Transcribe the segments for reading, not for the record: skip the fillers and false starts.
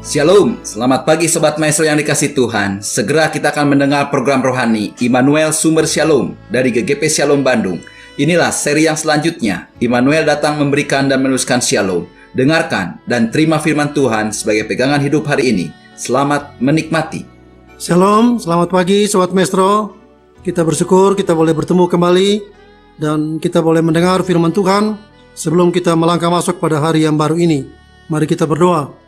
Shalom, selamat pagi Sobat Maestro yang dikasih Tuhan. Segera kita akan mendengar program rohani Immanuel Sumber Shalom dari GGP Shalom Bandung. Inilah seri yang selanjutnya. Immanuel datang memberikan dan meneruskan Shalom. Dengarkan dan terima firman Tuhan sebagai pegangan hidup hari ini. Selamat menikmati. Shalom, selamat pagi Sobat Maestro. Kita bersyukur kita boleh bertemu kembali dan kita boleh mendengar firman Tuhan sebelum kita melangkah masuk pada hari yang baru ini. Mari kita berdoa.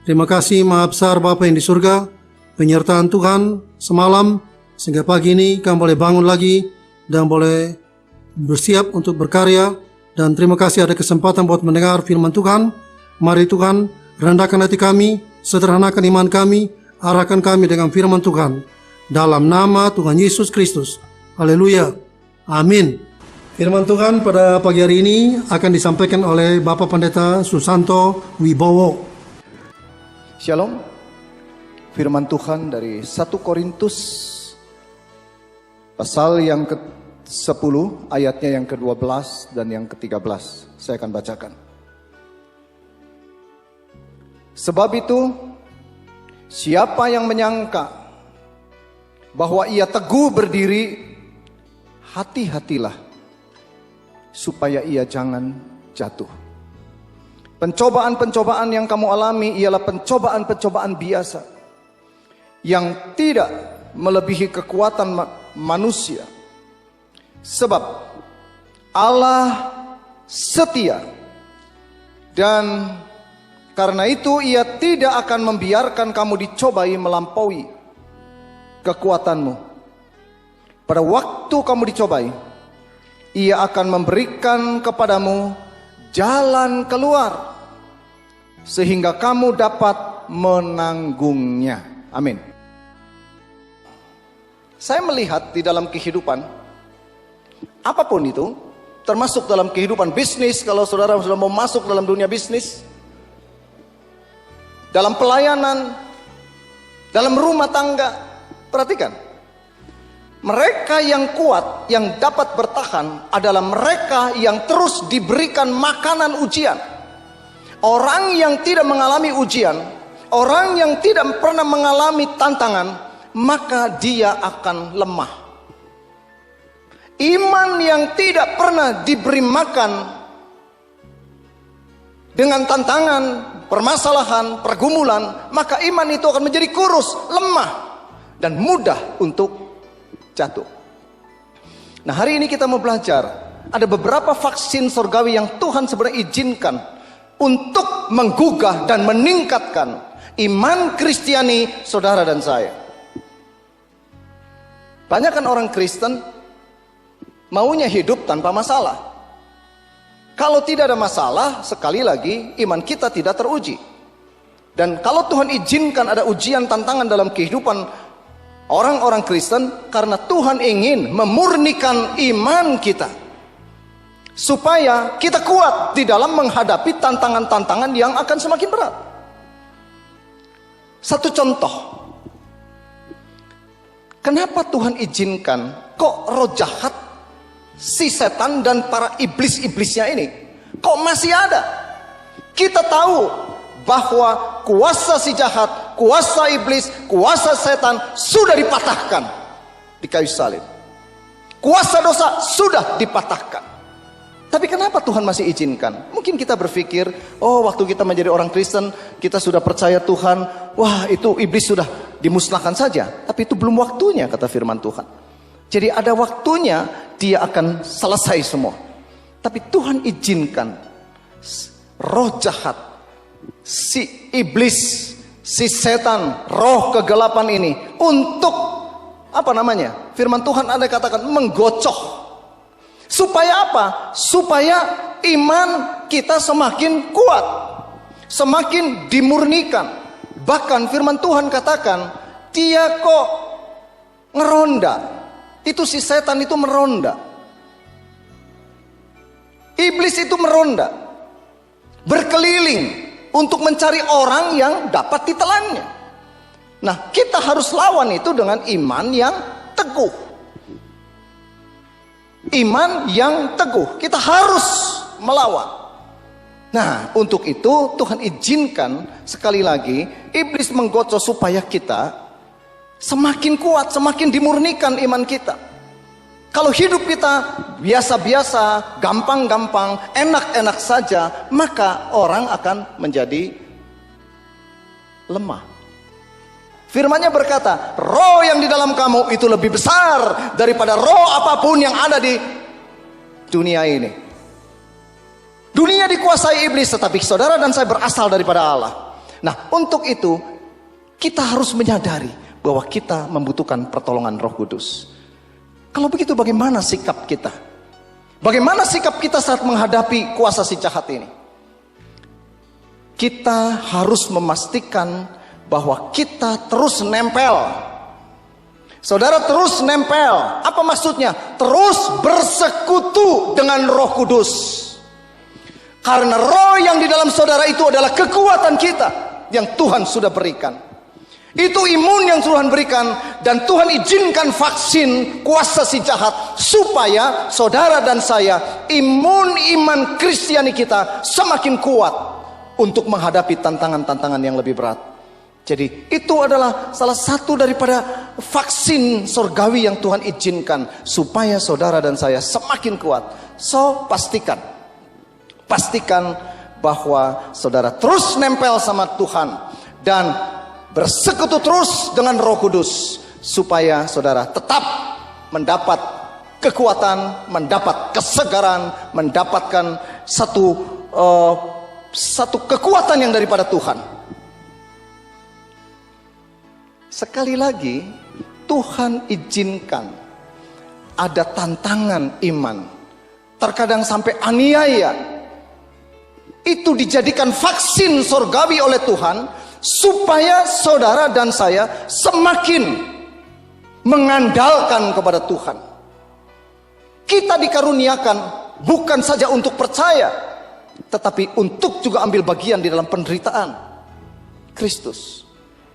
Terima kasih Maha Besar Bapa yang di surga, penyertaan Tuhan semalam sehingga pagi ini kami boleh bangun lagi dan boleh bersiap untuk berkarya. Dan terima kasih ada kesempatan buat mendengar firman Tuhan. Mari Tuhan rendahkan hati kami, sederhanakan iman kami, arahkan kami dengan firman Tuhan. Dalam nama Tuhan Yesus Kristus. Haleluya. Amin. Firman Tuhan pada pagi hari ini akan disampaikan oleh Bapak Pendeta Susanto Wibowo. Shalom. Firman Tuhan dari 1 Korintus pasal yang ke-10 ayatnya yang ke-12 dan yang ke-13. Saya akan bacakan. Sebab itu siapa yang menyangka bahwa ia teguh berdiri, hati-hatilah supaya ia jangan jatuh. Pencobaan-pencobaan yang kamu alami ialah pencobaan-pencobaan biasa yang tidak melebihi kekuatan manusia. Sebab Allah setia dan karena itu Ia tidak akan membiarkan kamu dicobai melampaui kekuatanmu. Pada waktu kamu dicobai, Ia akan memberikan kepadamu jalan keluar sehingga kamu dapat menanggungnya. Amin. Saya melihat di dalam kehidupan apapun itu, termasuk dalam kehidupan bisnis, kalau saudara sudah mau masuk dalam dunia bisnis, dalam pelayanan, dalam rumah tangga, perhatikan. Mereka yang kuat, yang dapat bertahan adalah mereka yang terus diberikan makanan ujian. Orang yang tidak mengalami ujian, orang yang tidak pernah mengalami tantangan, maka dia akan lemah. Iman yang tidak pernah diberi makan dengan tantangan, permasalahan, pergumulan, maka iman itu akan menjadi kurus, lemah, dan mudah untuk jatuh. Nah, hari ini kita mau belajar ada beberapa vaksin surgawi yang Tuhan sebenarnya izinkan untuk menggugah dan meningkatkan iman Kristiani saudara dan saya. Banyak kan orang Kristen maunya hidup tanpa masalah. Kalau tidak ada masalah, sekali lagi iman kita tidak teruji. Dan kalau Tuhan izinkan ada ujian tantangan dalam kehidupan orang-orang Kristen, karena Tuhan ingin memurnikan iman kita supaya kita kuat di dalam menghadapi tantangan-tantangan yang akan semakin berat. Satu contoh, kenapa Tuhan izinkan kok roh jahat, si setan dan para iblis-iblisnya ini kok masih ada? Kita tahu bahwa kuasa si jahat, kuasa iblis, kuasa setan sudah dipatahkan di kayu salib. Kuasa dosa sudah dipatahkan. Tapi kenapa Tuhan masih izinkan? Mungkin kita berpikir, oh waktu kita menjadi orang Kristen, kita sudah percaya Tuhan, wah itu iblis sudah dimusnahkan saja. Tapi itu belum waktunya, kata firman Tuhan. Jadi ada waktunya dia akan selesai semua. Tapi Tuhan izinkan roh jahat, si iblis, si setan, roh kegelapan ini untuk apa namanya? Firman Tuhan ada katakan menggocok. Supaya apa? Supaya iman kita semakin kuat, semakin dimurnikan. Bahkan firman Tuhan katakan, dia kok ngeronda. Itu si setan itu meronda. Iblis itu meronda, berkeliling untuk mencari orang yang dapat ditelannya. Nah, kita harus lawan itu dengan iman yang teguh. Iman yang teguh, kita harus melawan. Nah, untuk itu Tuhan izinkan sekali lagi iblis menggocok supaya kita semakin kuat, semakin dimurnikan iman kita. Kalau hidup kita biasa-biasa, gampang-gampang, enak-enak saja, maka orang akan menjadi lemah. Firman-Nya berkata, roh yang di dalam kamu itu lebih besar daripada roh apapun yang ada di dunia ini. Dunia dikuasai iblis, tetapi saudara dan saya berasal daripada Allah. Nah, untuk itu kita harus menyadari bahwa kita membutuhkan pertolongan Roh Kudus. Kalau begitu bagaimana sikap kita? Bagaimana sikap kita saat menghadapi kuasa si jahat ini? Kita harus memastikan bahwa kita terus nempel. Saudara terus nempel. Apa maksudnya? Terus bersekutu dengan Roh Kudus. Karena roh yang di dalam saudara itu adalah kekuatan kita yang Tuhan sudah berikan. Itu imun yang Tuhan berikan, dan Tuhan izinkan vaksin kuasa si jahat supaya saudara dan saya, iman Kristiani kita semakin kuat untuk menghadapi tantangan-tantangan yang lebih berat. Jadi itu adalah salah satu daripada vaksin surgawi yang Tuhan izinkan supaya saudara dan saya semakin kuat. So pastikan bahwa saudara terus nempel sama Tuhan dan bersekutu terus dengan Roh Kudus supaya saudara tetap mendapat kekuatan, mendapat kesegaran, mendapatkan satu kekuatan yang daripada Tuhan. Sekali lagi, Tuhan izinkan ada tantangan iman, terkadang sampai aniaya. Itu dijadikan vaksin surgawi oleh Tuhan supaya saudara dan saya semakin mengandalkan kepada Tuhan. Kita dikaruniakan bukan saja untuk percaya, tetapi untuk juga ambil bagian di dalam penderitaan Kristus.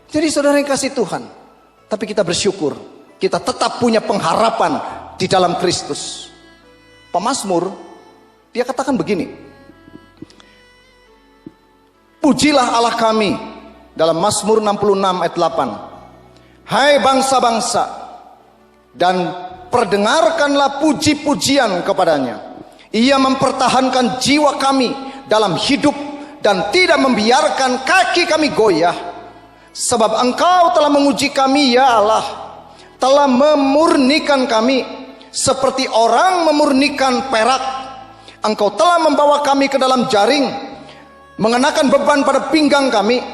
Jadi saudara yang kasih Tuhan, tapi kita bersyukur, kita tetap punya pengharapan di dalam Kristus. Pemazmur, dia katakan begini, pujilah Allah kami, dalam Mazmur 66 ayat 8. Hai bangsa-bangsa, dan perdengarkanlah puji-pujian kepadanya. Ia mempertahankan jiwa kami dalam hidup dan tidak membiarkan kaki kami goyah. Sebab Engkau telah menguji kami ya Allah, telah memurnikan kami seperti orang memurnikan perak. Engkau telah membawa kami ke dalam jaring, mengenakan beban pada pinggang kami.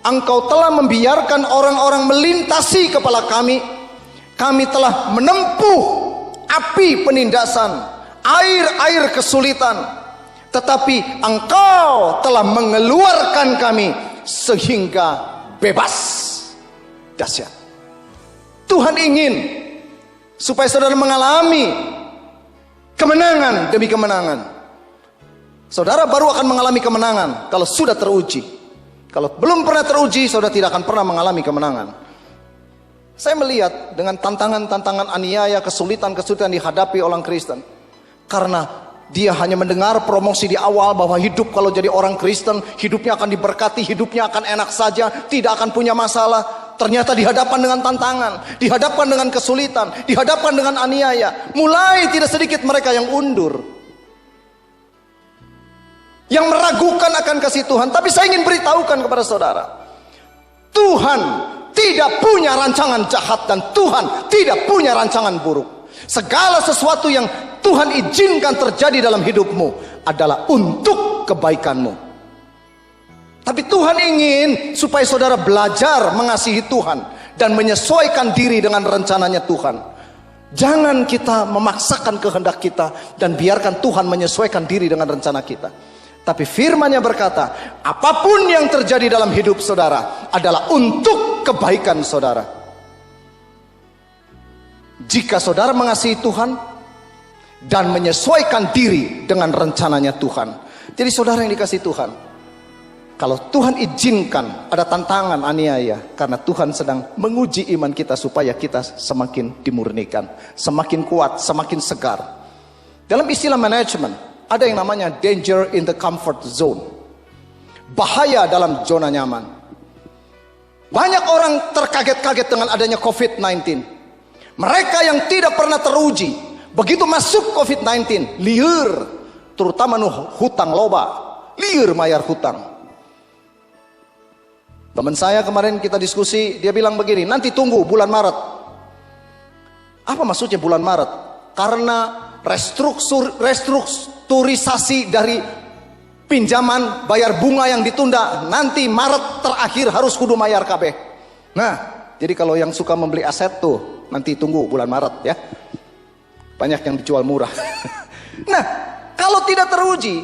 Engkau telah membiarkan orang-orang melintasi kepala kami. Kami telah menempuh api penindasan, air-air kesulitan, tetapi Engkau telah mengeluarkan kami sehingga bebas. Dahsyat. Tuhan ingin supaya saudara mengalami kemenangan demi kemenangan. Saudara baru akan mengalami kemenangan kalau sudah teruji. Kalau belum pernah teruji, saudara tidak akan pernah mengalami kemenangan. Saya melihat dengan tantangan-tantangan aniaya, kesulitan-kesulitan dihadapi orang Kristen. Karena dia hanya mendengar promosi di awal bahwa hidup kalau jadi orang Kristen, hidupnya akan diberkati, hidupnya akan enak saja, tidak akan punya masalah. Ternyata dihadapkan dengan tantangan, dihadapkan dengan kesulitan, dihadapkan dengan aniaya. Mulai tidak sedikit mereka yang undur, yang meragukan akan kasih Tuhan. Tapi saya ingin beritahukan kepada saudara, Tuhan tidak punya rancangan jahat dan Tuhan tidak punya rancangan buruk. Segala sesuatu yang Tuhan izinkan terjadi dalam hidupmu adalah untuk kebaikanmu. Tapi Tuhan ingin supaya saudara belajar mengasihi Tuhan dan menyesuaikan diri dengan rencananya Tuhan. Jangan kita memaksakan kehendak kita dan biarkan Tuhan menyesuaikan diri dengan rencana kita. Tapi firman-Nya berkata, apapun yang terjadi dalam hidup saudara adalah untuk kebaikan saudara. Jika saudara mengasihi Tuhan dan menyesuaikan diri dengan rencananya Tuhan. Jadi saudara yang dikasihi Tuhan, kalau Tuhan izinkan ada tantangan aniaya, karena Tuhan sedang menguji iman kita supaya kita semakin dimurnikan, semakin kuat, semakin segar. Dalam istilah manajemen, Ada yang namanya danger in the comfort zone. Bahaya dalam zona nyaman. Banyak orang terkaget-kaget dengan adanya COVID-19. Mereka yang tidak pernah teruji, begitu masuk COVID-19, liur, terutama hutang loba, liur mayar hutang. Teman saya kemarin kita diskusi, dia bilang begini, nanti tunggu bulan Maret. Apa maksudnya bulan Maret? Karena restrukturisasi dari pinjaman bayar bunga yang ditunda, nanti Maret terakhir harus kudu mayar KB. Nah, jadi kalau yang suka membeli aset tuh, nanti tunggu bulan Maret ya. Banyak yang dijual murah. Nah, kalau tidak teruji,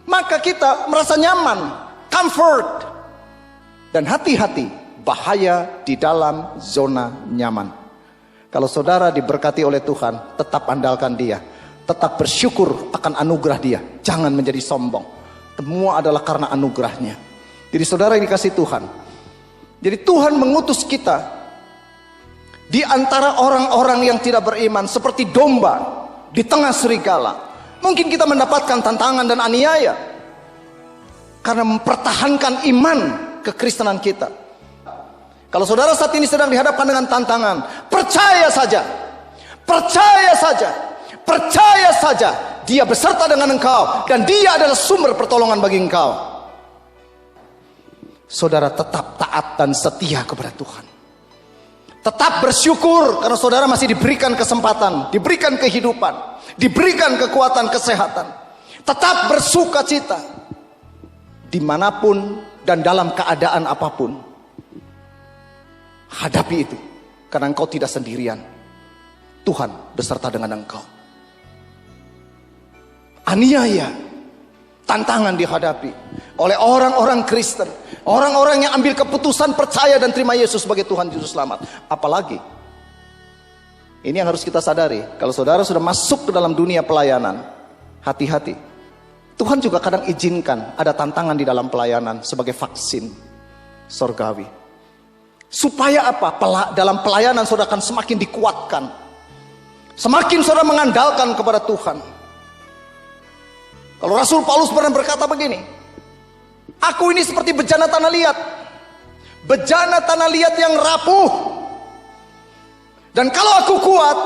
maka kita merasa nyaman, comfort. Dan hati-hati, bahaya di dalam zona nyaman. Kalau saudara diberkati oleh Tuhan, tetap andalkan Dia. Tetap bersyukur akan anugerah Dia. Jangan menjadi sombong. Semua adalah karena anugerahnya. Jadi saudara yang dikasih Tuhan. Jadi Tuhan mengutus kita di antara orang-orang yang tidak beriman, seperti domba di tengah serigala. Mungkin kita mendapatkan tantangan dan aniaya karena mempertahankan iman kekristenan kita. Kalau saudara saat ini sedang dihadapkan dengan tantangan, percaya saja, percaya saja, percaya saja, Dia beserta dengan engkau dan Dia adalah sumber pertolongan bagi engkau. Saudara tetap taat dan setia kepada Tuhan. Tetap bersyukur karena saudara masih diberikan kesempatan, diberikan kehidupan, diberikan kekuatan, kesehatan. Tetap bersuka cita dimanapun dan dalam keadaan apapun. Hadapi itu, karena engkau tidak sendirian. Tuhan beserta dengan engkau. Aniaya, tantangan dihadapi oleh orang-orang Kristen, orang-orang yang ambil keputusan percaya dan terima Yesus sebagai Tuhan Juru Selamat. Apalagi, ini yang harus kita sadari, kalau saudara sudah masuk ke dalam dunia pelayanan, hati-hati. Tuhan juga kadang izinkan ada tantangan di dalam pelayanan sebagai vaksin sorgawi. Supaya apa? Dalam pelayanan saudara akan semakin dikuatkan. Semakin saudara mengandalkan kepada Tuhan. Kalau Rasul Paulus pernah berkata begini, aku ini seperti bejana tanah liat. Bejana tanah liat yang rapuh. Dan kalau aku kuat,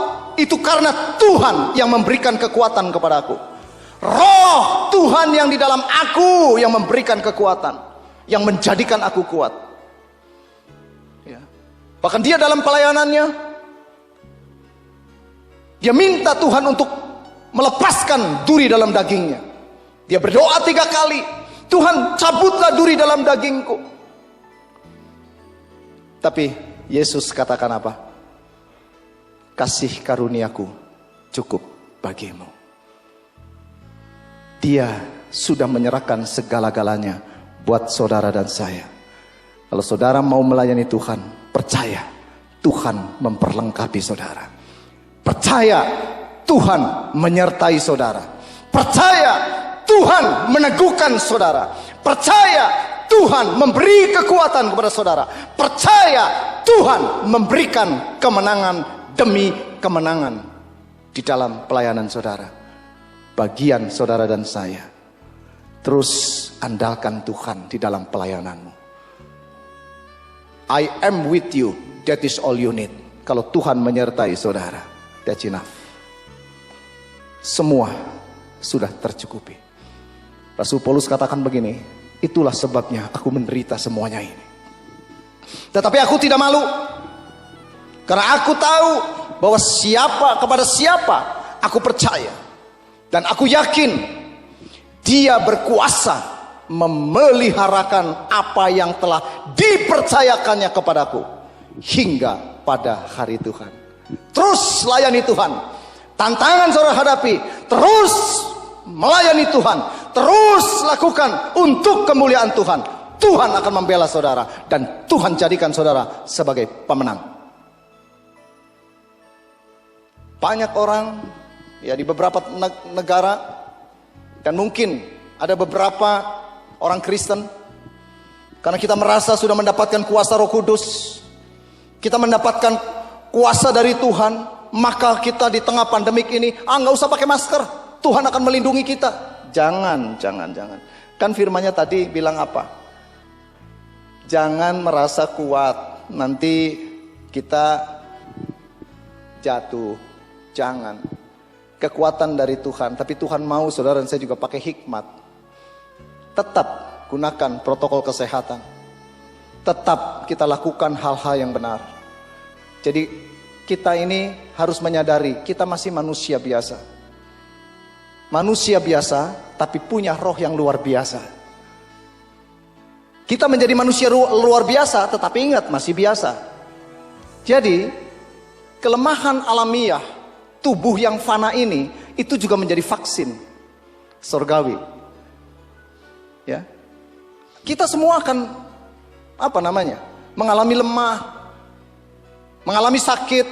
itu karena Tuhan yang memberikan kekuatan kepada aku. Roh Tuhan yang di dalam aku yang memberikan kekuatan, yang menjadikan aku kuat ya. Bahkan dia dalam pelayanannya, dia minta Tuhan untuk melepaskan duri dalam dagingnya. Dia berdoa 3 kali, Tuhan cabutlah duri dalam dagingku. Tapi Yesus katakan apa? Kasih karuniaku cukup bagimu. Dia sudah menyerahkan segala-galanya buat saudara dan saya. Kalau saudara mau melayani Tuhan, percaya Tuhan memperlengkapi saudara. Percaya Tuhan menyertai saudara. Percaya Tuhan meneguhkan saudara. Percaya Tuhan memberi kekuatan kepada saudara. Percaya Tuhan memberikan kemenangan demi kemenangan di dalam pelayanan saudara. Bagian saudara dan saya. Terus andalkan Tuhan di dalam pelayananmu. I am with you. That is all you need. Kalau Tuhan menyertai saudara, that's enough. Semua sudah tercukupi. Rasul Paulus katakan begini, itulah sebabnya aku menderita semuanya ini. Tetapi aku tidak malu. Karena aku tahu bahwa kepada siapa aku percaya. Dan aku yakin Dia berkuasa memeliharakan apa yang telah dipercayakannya kepadaku hingga pada hari Tuhan. Terus layani Tuhan. Tantangan saudara hadapi, terus melayani Tuhan, terus lakukan untuk kemuliaan Tuhan. Tuhan akan membela saudara dan Tuhan jadikan saudara sebagai pemenang. Banyak orang ya di beberapa negara, dan mungkin ada beberapa orang Kristen, karena kita merasa sudah mendapatkan kuasa Roh Kudus, kita mendapatkan kuasa dari Tuhan, maka kita di tengah pandemik ini nggak usah pakai masker, Tuhan akan melindungi kita. Jangan. Kan firmannya tadi bilang apa? Jangan merasa kuat, nanti kita jatuh. Jangan. Kekuatan dari Tuhan, tapi Tuhan mau saudara dan saya juga pakai hikmat. Tetap gunakan protokol kesehatan. Tetap kita lakukan hal-hal yang benar. Jadi kita ini harus menyadari kita masih manusia biasa. Manusia biasa tapi punya roh yang luar biasa. Kita menjadi manusia luar biasa tetapi ingat masih biasa. Jadi kelemahan alamiah tubuh yang fana ini itu juga menjadi vaksin surgawi. Ya. Kita semua akan mengalami lemah, mengalami sakit,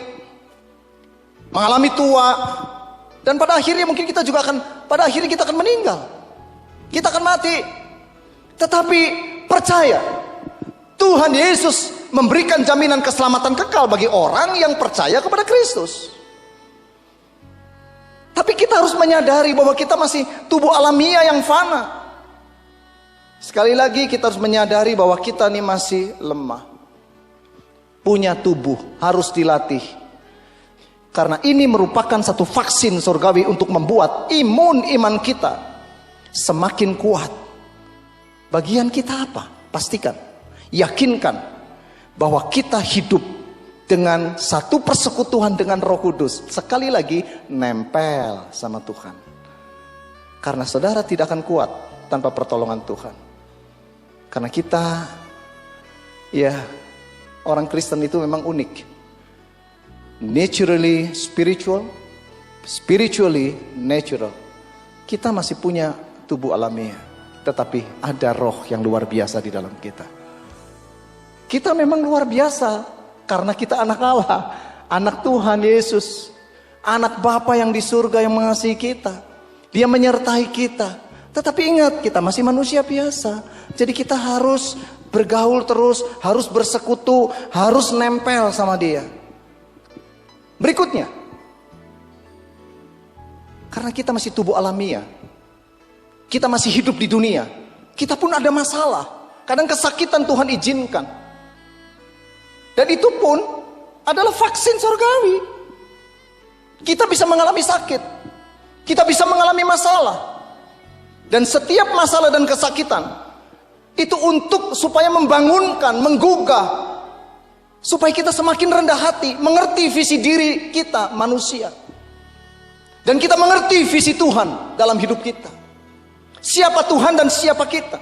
mengalami tua, dan pada akhirnya mungkin kita akan meninggal. Kita akan mati. Tetapi percaya, Tuhan Yesus memberikan jaminan keselamatan kekal bagi orang yang percaya kepada Kristus. Tapi kita harus menyadari bahwa kita masih tubuh alamiah yang fana. Sekali lagi kita harus menyadari bahwa kita ini masih lemah. Punya tubuh harus dilatih. Karena ini merupakan satu vaksin surgawi untuk membuat iman kita semakin kuat. Bagian kita apa? Pastikan, yakinkan bahwa kita hidup dengan satu persekutuan dengan Roh Kudus. Sekali lagi nempel sama Tuhan. Karena saudara tidak akan kuat tanpa pertolongan Tuhan. Karena kita, orang Kristen itu memang unik. Naturally spiritual, spiritually natural. Kita masih punya tubuh alamiah, tetapi ada roh yang luar biasa di dalam kita. Kita memang luar biasa karena kita anak Allah, anak Tuhan Yesus, anak Bapa yang di surga yang mengasihi kita. Dia menyertai kita. Tetapi ingat, kita masih manusia biasa. Jadi kita harus bergaul terus, harus bersekutu, harus nempel sama Dia. Berikutnya, karena kita masih tubuh alamiah, kita masih hidup di dunia, kita pun ada masalah. Kadang kesakitan Tuhan izinkan. Dan itu pun adalah vaksin surgawi. Kita bisa mengalami sakit, kita bisa mengalami masalah. Dan setiap masalah dan kesakitan itu supaya membangunkan, menggugah, supaya kita semakin rendah hati, mengerti visi diri kita manusia, dan kita mengerti visi Tuhan dalam hidup kita. Siapa Tuhan dan siapa kita.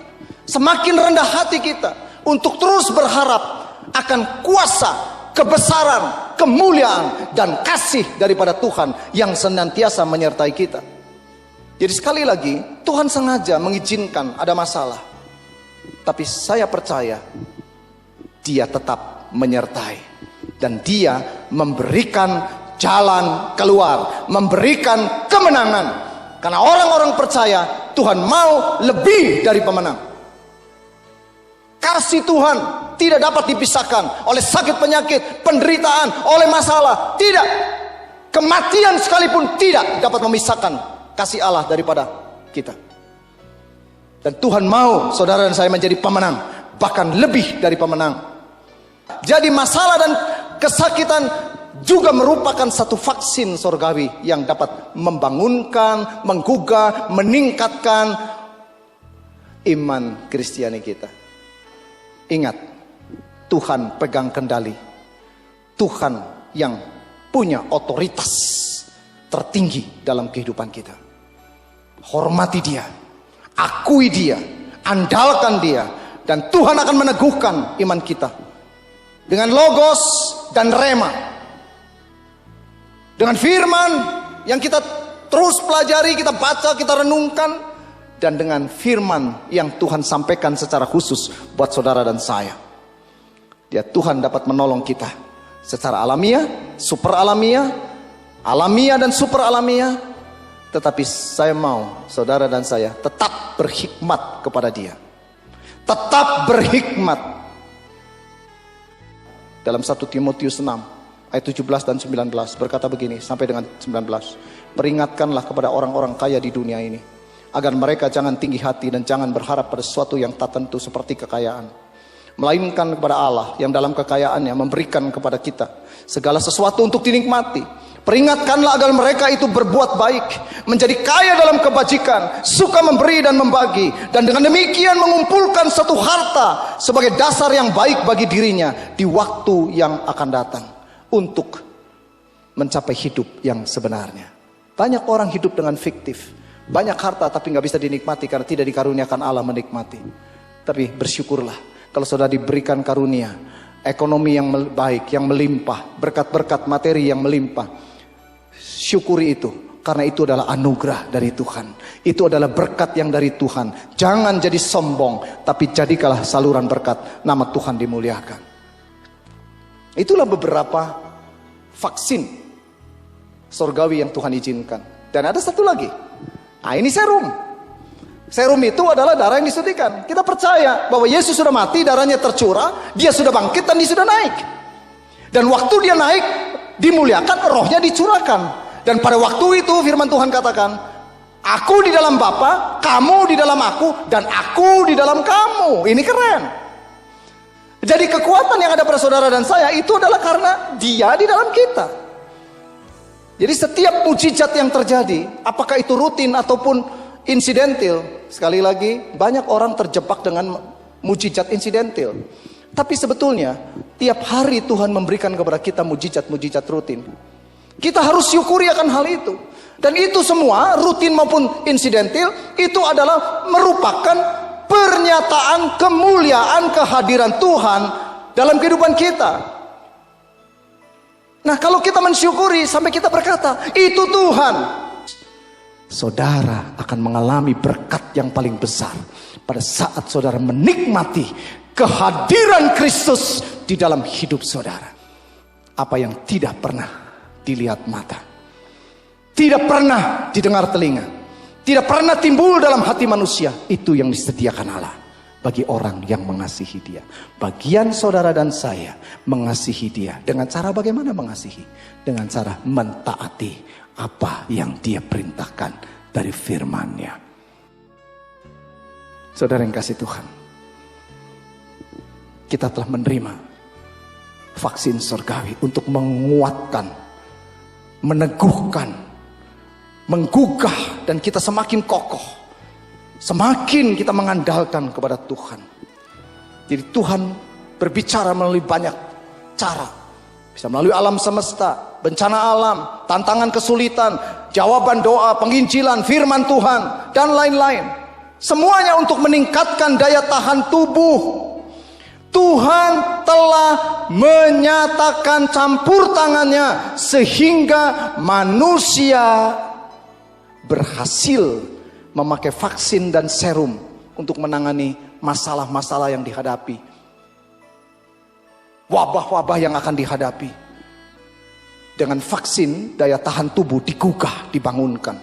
Semakin rendah hati kita untuk terus berharap akan kuasa, kebesaran, kemuliaan, dan kasih daripada Tuhan yang senantiasa menyertai kita. Jadi sekali lagi, Tuhan sengaja mengizinkan ada masalah. Tapi saya percaya, Dia tetap menyertai. Dan Dia memberikan jalan keluar, memberikan kemenangan. Karena orang-orang percaya, Tuhan mau lebih dari pemenang. Kasih Tuhan tidak dapat dipisahkan oleh sakit penyakit, penderitaan, oleh masalah. Tidak. Kematian sekalipun tidak dapat memisahkan kasih Allah daripada kita. Dan Tuhan mau saudara dan saya menjadi pemenang, bahkan lebih dari pemenang. Jadi masalah dan kesakitan juga merupakan satu vaksin surgawi yang dapat membangunkan, menggugah, meningkatkan iman Kristiani kita. Ingat, Tuhan pegang kendali. Tuhan yang punya otoritas tertinggi dalam kehidupan kita. Hormati Dia, akui Dia, andalkan Dia, dan Tuhan akan meneguhkan iman kita dengan logos dan rema, dengan firman yang kita terus pelajari, kita baca, kita renungkan, dan dengan firman yang Tuhan sampaikan secara khusus buat saudara dan saya. Dia Tuhan dapat menolong kita secara alamiah, super alamiah, alamiah dan super alamiah. Tetapi saya mau saudara dan saya tetap berhikmat kepada Dia. Tetap berhikmat. Dalam 1 Timotius 6 ayat 17 dan 19 berkata begini sampai dengan 19. Peringatkanlah kepada orang-orang kaya di dunia ini agar mereka jangan tinggi hati dan jangan berharap pada sesuatu yang tak tentu seperti kekayaan, melainkan kepada Allah yang dalam kekayaannya memberikan kepada kita segala sesuatu untuk dinikmati. Peringatkanlah agar mereka itu berbuat baik, menjadi kaya dalam kebajikan, suka memberi dan membagi, dan dengan demikian mengumpulkan satu harta sebagai dasar yang baik bagi dirinya di waktu yang akan datang untuk mencapai hidup yang sebenarnya. Banyak orang hidup dengan fiktif, banyak harta tapi nggak bisa dinikmati karena tidak dikaruniakan Allah menikmati. Tapi bersyukurlah kalau saudara diberikan karunia, ekonomi yang baik, yang melimpah, berkat-berkat materi yang melimpah. Syukuri itu, karena itu adalah anugerah dari Tuhan. Itu adalah berkat yang dari Tuhan. Jangan jadi sombong, tapi jadikanlah saluran berkat, nama Tuhan dimuliakan. Itulah beberapa vaksin surgawi yang Tuhan izinkan. Dan ada satu lagi. Nah, ini serum. Serum itu adalah darah yang disuntikan. Kita percaya bahwa Yesus sudah mati, darahnya tercurah, dia sudah bangkit dan dia sudah naik. Dan waktu dia naik, dimuliakan, rohnya dicurahkan. Dan pada waktu itu firman Tuhan katakan, aku di dalam Bapa, kamu di dalam aku, dan aku di dalam kamu. Ini keren. Jadi kekuatan yang ada pada saudara dan saya itu adalah karena dia di dalam kita. Jadi setiap mujizat yang terjadi, apakah itu rutin ataupun insidental, sekali lagi banyak orang terjebak dengan mujizat insidental. Tapi sebetulnya tiap hari Tuhan memberikan kepada kita mujizat-mujizat rutin. Kita harus syukuri akan hal itu. Dan itu semua rutin maupun insidental itu adalah merupakan pernyataan kemuliaan kehadiran Tuhan dalam kehidupan kita. Nah, kalau kita mensyukuri sampai kita berkata, itu Tuhan, saudara akan mengalami berkat yang paling besar pada saat saudara menikmati kehadiran Kristus di dalam hidup saudara. Apa yang tidak pernah dilihat mata, tidak pernah didengar telinga, tidak pernah timbul dalam hati manusia, itu yang disediakan Allah bagi orang yang mengasihi dia. Bagian saudara dan saya mengasihi dia. Dengan cara bagaimana mengasihi? Dengan cara mentaati apa yang dia perintahkan dari firman-Nya. Saudara yang kasih Tuhan, kita telah menerima vaksin surgawi untuk menguatkan, meneguhkan, menggugah, dan kita semakin kokoh, semakin kita mengandalkan kepada Tuhan. Jadi Tuhan berbicara melalui banyak cara. Bisa melalui alam semesta, bencana alam, tantangan kesulitan, jawaban doa, penginjilan, firman Tuhan, dan lain-lain. Semuanya untuk meningkatkan daya tahan tubuh. Tuhan telah menyatakan campur tangannya sehingga manusia berhasil memakai vaksin dan serum untuk menangani masalah-masalah yang dihadapi, wabah-wabah yang akan dihadapi. Dengan vaksin, daya tahan tubuh digugah, dibangunkan,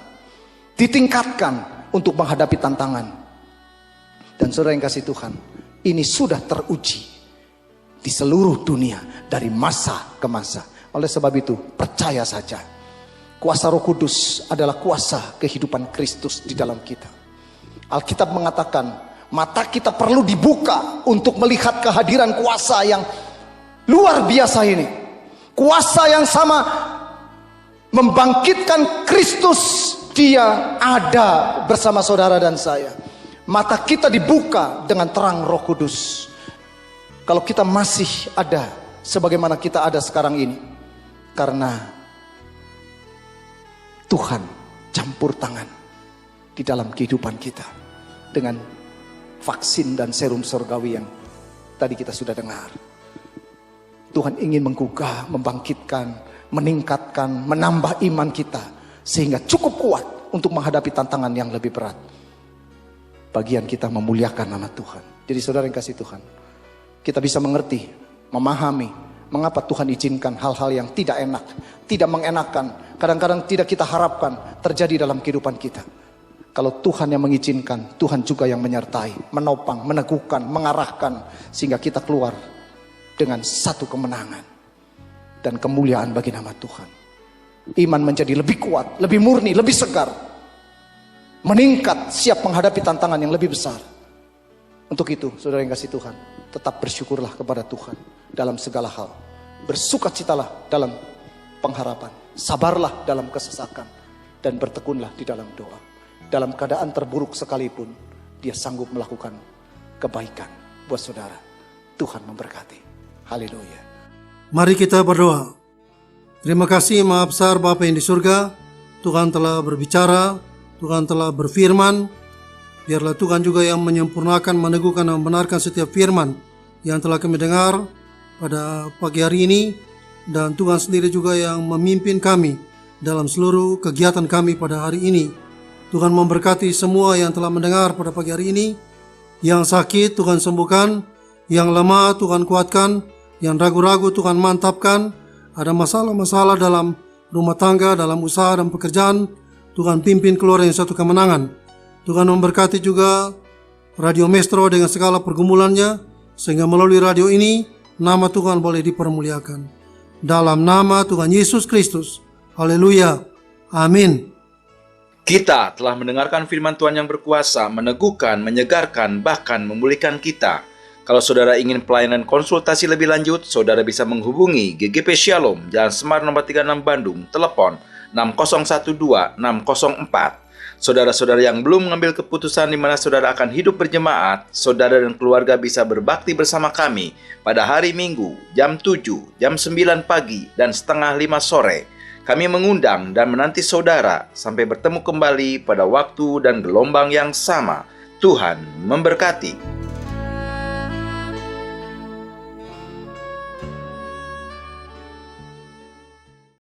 ditingkatkan untuk menghadapi tantangan. Dan saudara yang kasih Tuhan, ini sudah teruji di seluruh dunia dari masa ke masa. Oleh sebab itu, percaya saja, kuasa Roh Kudus adalah kuasa kehidupan Kristus di dalam kita. Alkitab mengatakan, mata kita perlu dibuka untuk melihat kehadiran kuasa yang luar biasa ini. Kuasa yang sama membangkitkan Kristus, dia ada bersama saudara dan saya. Mata kita dibuka dengan terang Roh Kudus. Kalau kita masih ada sebagaimana kita ada sekarang ini, karena Tuhan campur tangan di dalam kehidupan kita dengan vaksin dan serum surgawi yang tadi kita sudah dengar. Tuhan ingin menggugah, membangkitkan, meningkatkan, menambah iman kita sehingga cukup kuat untuk menghadapi tantangan yang lebih berat. Bagian kita memuliakan nama Tuhan. Jadi saudara yang kasih Tuhan, kita bisa mengerti, memahami mengapa Tuhan izinkan hal-hal yang tidak enak, tidak mengenakan, kadang-kadang tidak kita harapkan terjadi dalam kehidupan kita. Kalau Tuhan yang mengizinkan, Tuhan juga yang menyertai, menopang, meneguhkan, mengarahkan, sehingga kita keluar dengan satu kemenangan dan kemuliaan bagi nama Tuhan. Iman menjadi lebih kuat, lebih murni, lebih segar. meningkat, siap menghadapi tantangan yang lebih besar. Untuk itu, saudara yang kasih Tuhan, tetap bersyukurlah kepada Tuhan dalam segala hal. Bersukacitalah dalam pengharapan, sabarlah dalam kesesakan, dan bertekunlah di dalam doa. Dalam keadaan terburuk sekalipun, dia sanggup melakukan kebaikan buat saudara. Tuhan memberkati. Haleluya. Mari kita berdoa. Terima kasih Maha Besar Bapa yang di surga. Tuhan telah berbicara, Tuhan telah berfirman. Biarlah Tuhan juga yang menyempurnakan, meneguhkan dan membenarkan setiap firman yang telah kami dengar pada pagi hari ini. Dan Tuhan sendiri juga yang memimpin kami dalam seluruh kegiatan kami pada hari ini. Tuhan memberkati semua yang telah mendengar pada pagi hari ini. Yang sakit Tuhan sembuhkan, yang lemah Tuhan kuatkan, yang ragu-ragu Tuhan mantapkan. Ada masalah-masalah dalam rumah tangga, dalam usaha dan pekerjaan, Tuhan pimpin keluar yang satu kemenangan. Tuhan memberkati juga Radio Maestro dengan segala pergumulannya, sehingga melalui radio ini nama Tuhan boleh dipermuliakan. Dalam nama Tuhan Yesus Kristus. Haleluya. Amin. Kita telah mendengarkan firman Tuhan yang berkuasa, meneguhkan, menyegarkan, bahkan memulihkan kita. Kalau saudara ingin pelayanan konsultasi lebih lanjut, saudara bisa menghubungi GGP Shalom, Jalan Semar nomor 36 Bandung, telepon 6012-604. Saudara-saudara yang belum mengambil keputusan di mana saudara akan hidup berjemaat, saudara dan keluarga bisa berbakti bersama kami pada hari Minggu, jam 7, jam 9 pagi, dan setengah 5 sore. Kami mengundang dan menanti saudara sampai bertemu kembali pada waktu dan gelombang yang sama. Tuhan memberkati.